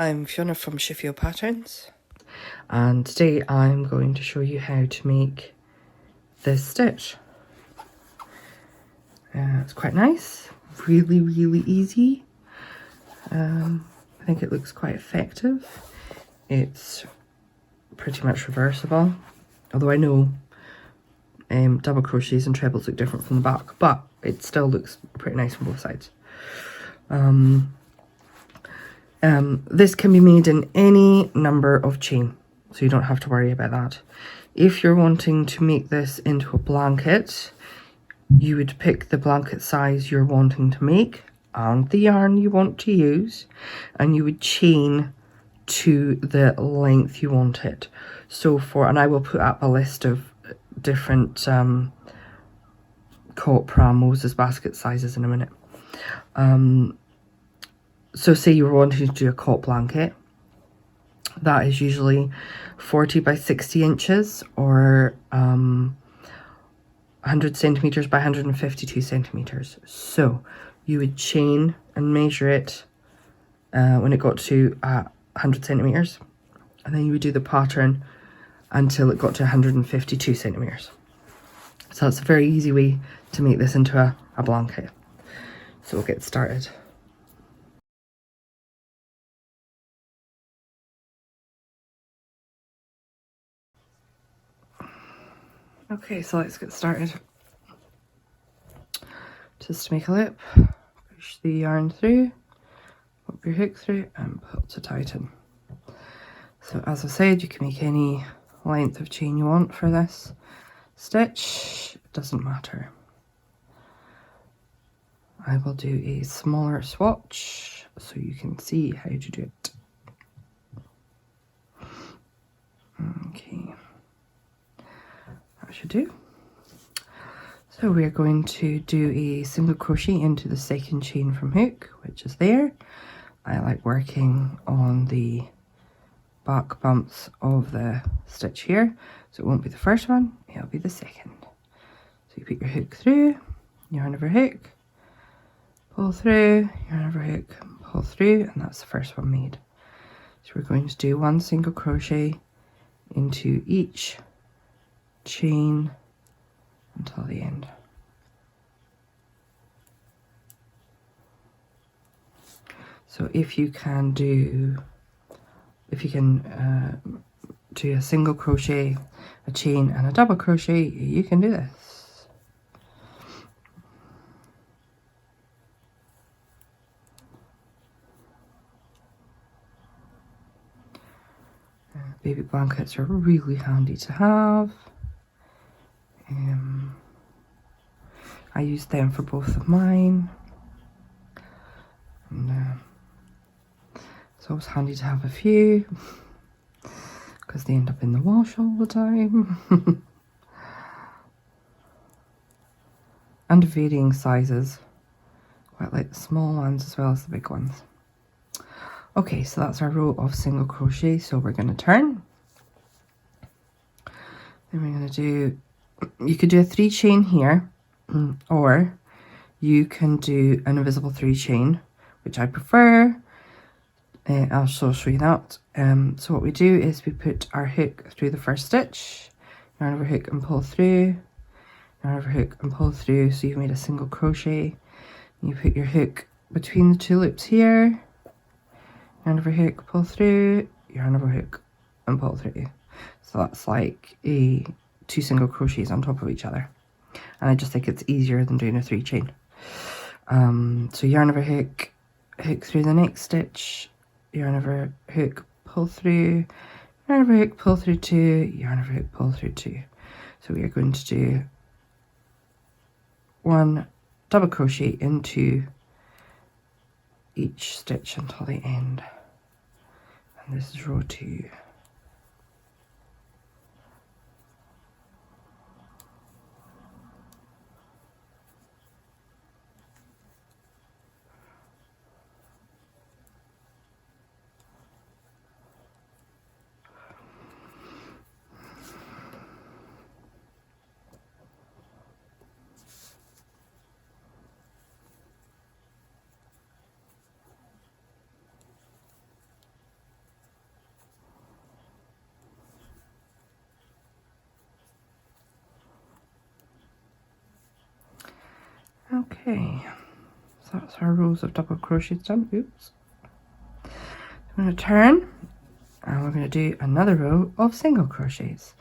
I'm Fiona from ShiFio's Patterns, and today I'm going to show you how to make this stitch. It's quite nice, really easy. I think it looks quite effective. It's pretty much reversible, although I know double crochets and trebles look different from the back, but it still looks pretty nice from both sides. This can be made in any number of chain, so you don't have to worry about that. If you're wanting to make this into a blanket, you would pick the blanket size you're wanting to make and the yarn you want to use, and you would chain to the length you want it. So and I will put up a list of different Copra Moses basket sizes in a minute. So say you were wanting to do a cot blanket, that is usually 40 by 60 inches or 100 centimeters by 152 centimeters. So you would chain and measure it when it got to 100 centimeters, and then you would do the pattern until it got to 152 centimeters. So that's a very easy way to make this into a blanket. So we'll get started. Okay, so let's get started. Just to make a loop, push the yarn through, pop your hook through and pull to tighten. So as I said, you can make any length of chain you want for this stitch, it doesn't matter. I will do a smaller swatch so you can see how to do it. Okay, that should do. So we're going to do a single crochet into the second chain from hook, which is there. I like working on the back bumps of the stitch here, so it won't be the first one, it'll be the second. So you put your hook through, yarn over hook, pull through, yarn over hook, pull through, and that's the first one made. So we're going to do one single crochet into each chain until the end. So if you can do a single crochet, a chain and a double crochet, you can do this. Baby blankets are really handy to have. I use them for both of mine, and it's always handy to have a few because they end up in the wash all the time. And varying sizes, quite like the small ones as well as the big ones. Okay, so that's our row of single crochet, so we're going to turn. Then we're going to do, you could do a 3 chain here, or you can do an invisible 3 chain, which I prefer. I'll show you that. So what we do is we put our hook through the first stitch, yarn over hook and pull through, yarn over hook and pull through, so you've made a single crochet. You put your hook between the 2 loops here, yarn over hook, pull through, yarn over hook and pull through. So that's like 2 single crochets on top of each other, and I just think it's easier than doing a 3 chain. So yarn over hook, hook through the next stitch, yarn over hook, pull through, yarn over hook, pull through 2, yarn over hook, pull through 2. So we are going to do 1 double crochet into each stitch until the end, and this is row 2. Okay, so that's our rows of double crochets done. Oops. I'm going to turn and we're going to do another row of single crochets.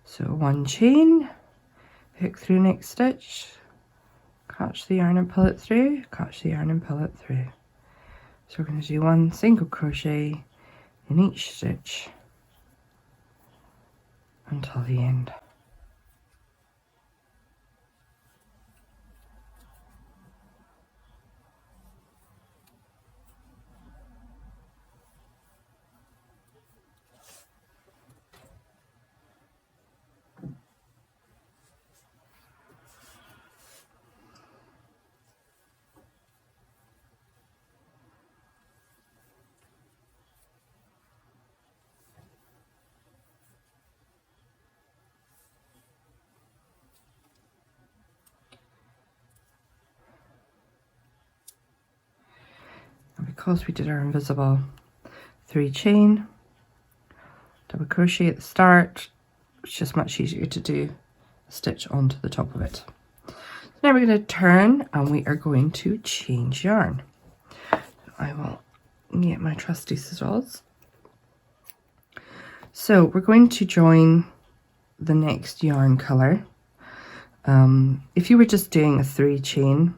So one chain, hook through next stitch, catch the yarn and pull it through, catch the yarn and pull it through. So we're going to do one single crochet in each stitch until the end. And because we did our invisible 3 chain, double crochet at the start, it's just much easier to do a stitch onto the top of it. So now we're going to turn and we are going to change yarn. I will get my trusty scissors. So we're going to join the next yarn color. If you were just doing a 3 chain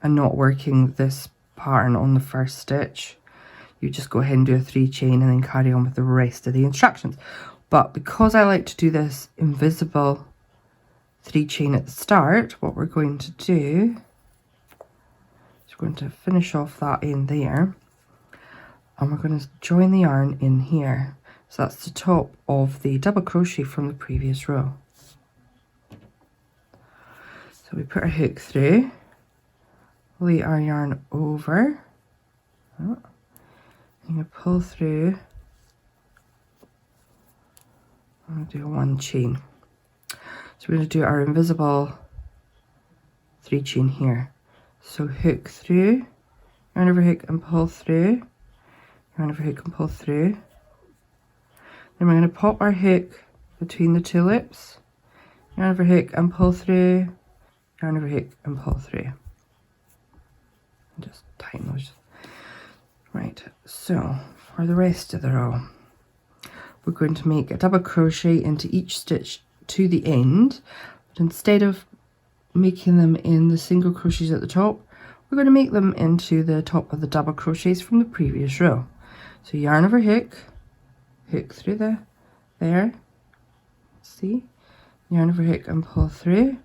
and not working this pattern on the first stitch, you just go ahead and do a 3 chain and then carry on with the rest of the instructions. But because I like to do this invisible 3 chain at the start, what we're going to do is we're going to finish off that end there, and we're going to join the yarn in here. So that's the top of the double crochet from the previous row. So we put our hook through, lay our yarn over, and you pull through, and do 1 chain. So we're going to do our invisible 3 chain here. So hook through, yarn over hook and pull through, yarn over hook and pull through. Then we're going to pop our hook between the 2 loops, yarn over hook and pull through, yarn over hook and pull through. And just tighten those. Right, so for the rest of the row, we're going to make a double crochet into each stitch to the end, but instead of making them in the single crochets at the top, we're going to make them into the top of the double crochets from the previous row. So yarn over hook, hook through there, see, yarn over hook and pull through, and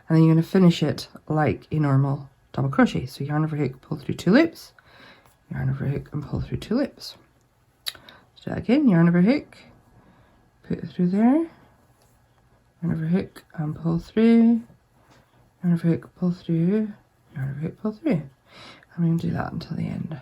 then you're going to finish it like a normal double crochet. So yarn over hook, pull through 2 loops, yarn over hook and pull through 2 loops. Let's do that again, yarn over hook, put it through there, yarn over hook and pull through, yarn over hook, pull through, yarn over hook, pull through. And we're going to do that until the end.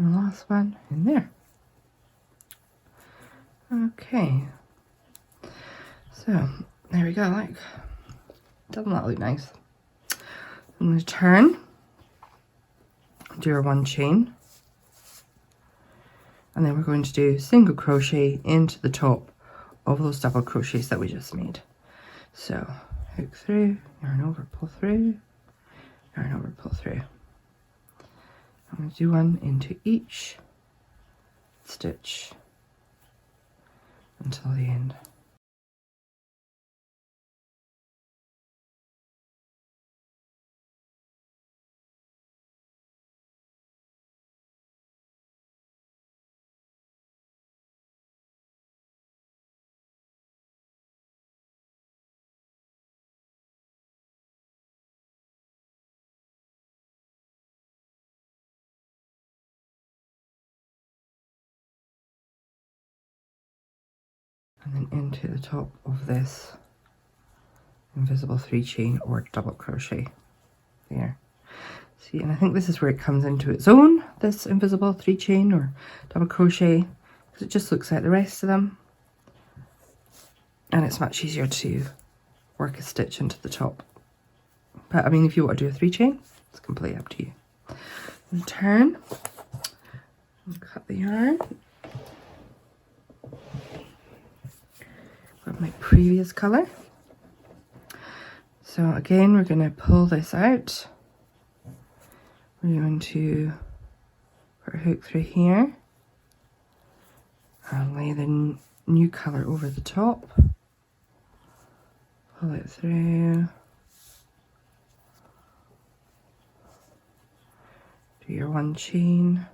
And the last one in there. Okay, so there we go. Like, doesn't that look nice? I'm going to turn, do our 1 chain, and then we're going to do single crochet into the top of those double crochets that we just made. So hook through, yarn over, pull through, yarn over, pull through. I'm going to do 1 into each stitch until the end. And then into the top of this invisible 3 chain or double crochet there. See, and I think this is where it comes into its own, this invisible 3 chain or double crochet, because it just looks like the rest of them, and it's much easier to work a stitch into the top. But I mean, if you want to do a 3 chain, it's completely up to you. And turn and cut the yarn. Got my previous color. So again, we're going to pull this out. We're going to put a hook through here and lay the new color over the top. Pull it through. Do your 1 chain.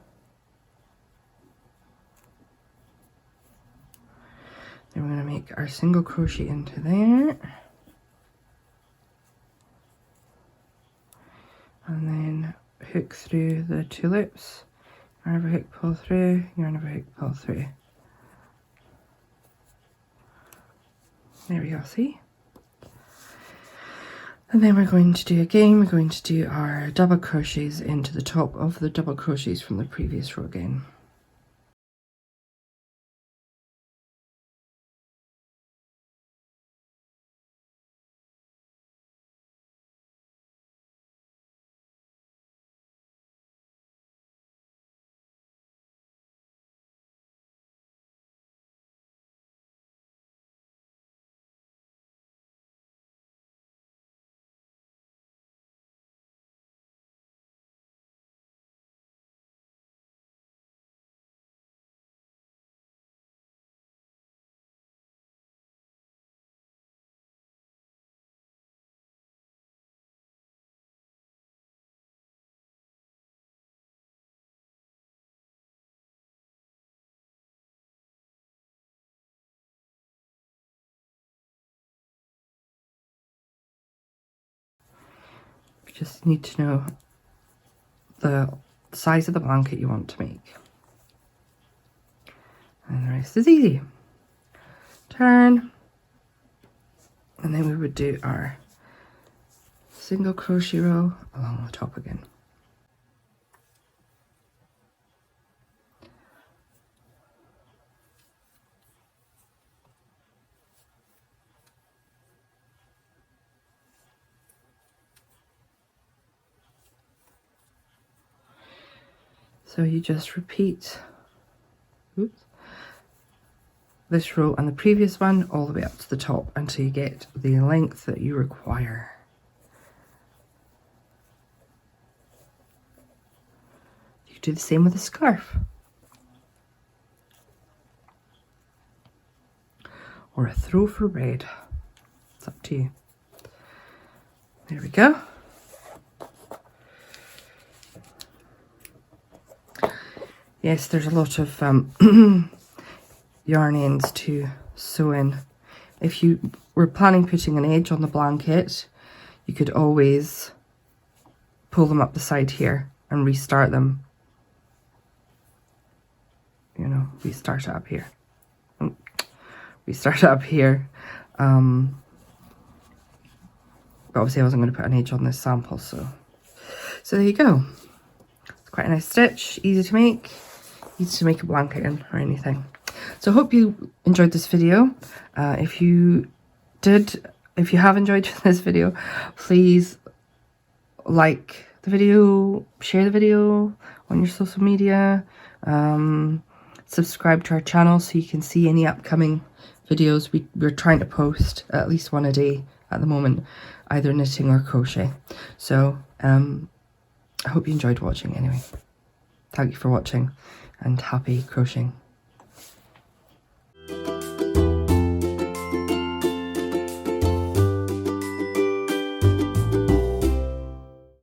Then we're going to make our single crochet into there. And then hook through the 2 loops. Yarn over hook, pull through, yarn over hook, pull through. There we go, see? And then we're going to do our double crochets into the top of the double crochets from the previous row again. You just need to know the size of the blanket you want to make. And the rest is easy. Turn. And then we would do our single crochet row along the top again. So you just repeat, oops, this row and the previous one all the way up to the top until you get the length that you require. You do the same with a scarf. Or a throw for red. It's up to you. There we go. Yes, there's a lot of yarn ends to sew in. If you were planning putting an edge on the blanket, you could always pull them up the side here and restart them. You know, restart it up here. Restart it up here. But obviously I wasn't going to put an edge on this sample, so there you go. It's quite a nice stitch, easy to make. Easy to make a blanket in or anything. So I hope you enjoyed this video. If you have enjoyed this video, please like the video, share the video on your social media, subscribe to our channel so you can see any upcoming videos. We're trying to post at least 1 a day at the moment, either knitting or crochet. So I hope you enjoyed watching anyway. Thank you for watching and happy crocheting.